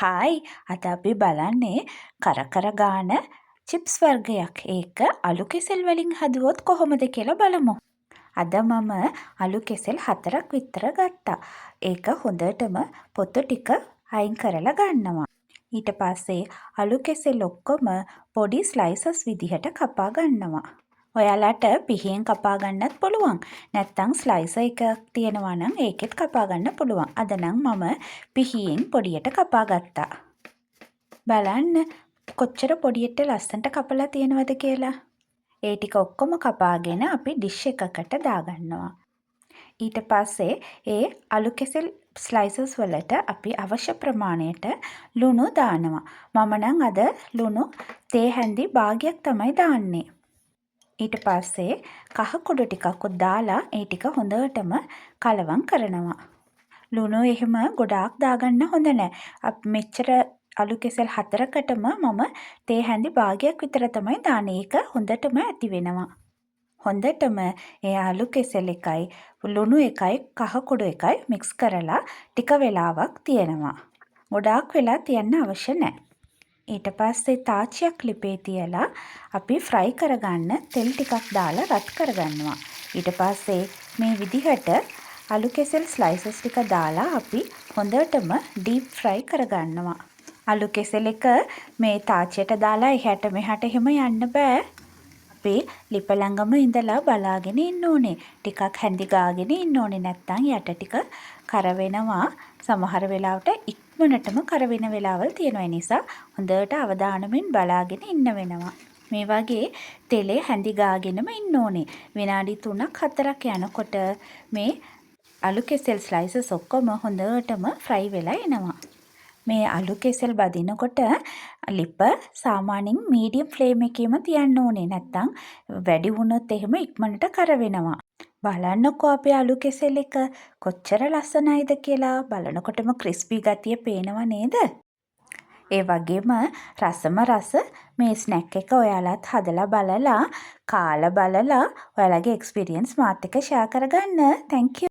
Hi අද අපි බලන්නේ කරකර ගාන චිප්ස් වර්ගයක්. ඒක අලු කෙසෙල් වලින් හදුවොත් කොහොමද කියලා බලමු. අද මම අලු කෙසෙල් 4ක් විතර ගත්තා. ඒක හොඳටම පොතු ටික අයින් කරලා ගන්නවා. ඊට පස්සේ අලු කෙසෙල් ඔක්කොම පොඩි ස්ලයිසස් විදිහට කපා ගන්නවා. ඔයාලට පිහියෙන් කපා ගන්නත් පුළුවන්. නැත්නම් ස්ලයිසර් එකක් තියෙනවා නම් ඒකෙත් කපා ගන්න පුළුවන්. අද නම් මම පිහියෙන් පොඩියට කපා ගත්තා. බලන්න කොච්චර පොඩියට ලස්සනට කපලා තියෙනවද කියලා. ඒ ටික ඔක්කොම කපාගෙන අපි ඩිෂ් එකකට දාගන්නවා. ඊට පස්සේ ඒ අලු කෙසෙල් ස්ලයිසස් වලට අපි අවශ්‍ය ප්‍රමාණයට ලුණු දානවා. මම නම් අද ලුණු තේ හැඳි භාගයක් තමයි දාන්නේ. ඊට පස්සේ කහ කුඩු ටිකක් දාලා ඒ ටික හොඳටම කලවම් කරනවා. ලුණු එහෙම ගොඩාක් දාගන්න හොඳ නැහැ. මෙච්චර අලු කෙසෙල් 4කටම මම තේ හැඳි භාගයක් විතර තමයි දාන්නේ. ඒක හොඳටම ඇති වෙනවා. හොඳටම ඒ අලු කෙසෙල් එකයි ලුණු එකයි කහ කුඩු එකයි මික්ස් කරලා ටික වෙලාවක් තියනවා. ගොඩාක් වෙලා තියන්න අවශ්‍ය නැහැ. ඊට පස්සේ තාච්චියක් ලිපේ තියලා අපි ෆ්‍රයි කරගන්න තෙල් ටිකක් දාලා රත් කරගන්නවා. ඊට පස්සේ මේ විදිහට අලු කෙසෙල් ස්ලයිසස් ටික දාලා අපි හොඳටම ඩීප් ෆ්‍රයි කරගන්නවා. අලු කෙසෙල් එක මේ තාච්චියට දාලා එහාට මෙහාට එහෙම යන්න බෑ. අපි ලිප ළඟම ඉඳලා බලාගෙන ඉන්න ඕනේ. ටිකක් හැඳි ගාගෙන ඉන්න ඕනේ. නැත්තම් යට ටික කර වෙනවා. සමහර වෙලාවට ඉක්මනටම කර වෙන වෙලාවල් තියෙනවා. නිසා හොඳට අවධානයෙන් බලාගෙන ඉන්න වෙනවා. මේ වගේ තෙලේ හැඳි ගාගෙනම ඉන්න ඕනේ. විනාඩි 3ක් 4ක් යනකොට මේ අලු කෙසෙල් ස්ලයිසස් ඔක්කොම හොඳටම ෆ්‍රයි වෙලා එනවා. මේ අලු කෙසෙල් බදිනකොට ලිප සාමාන්‍යයෙන් මීඩියම් ෆ්ලේම් එකේම තියන්න ඕනේ. නැත්තම් වැඩි වුණොත් එහෙම ඉක්මනට කර වෙනවා. බලන්නකෝ අපේ අලු කෙසෙල් එක කොච්චර ලස්සනයිද කියලා. බලනකොටම ක්‍රිස්පි ගතිය පේනව නේද? ඒ වගේම රසම රස මේ ස්නැක් එක ඔයාලත් හදලා බලලා කාලා බලලා ඔයාලගේ එක්ස්පීරියන්ස් මාත් එක්ක ෂෙයා කරගන්න. Thank you.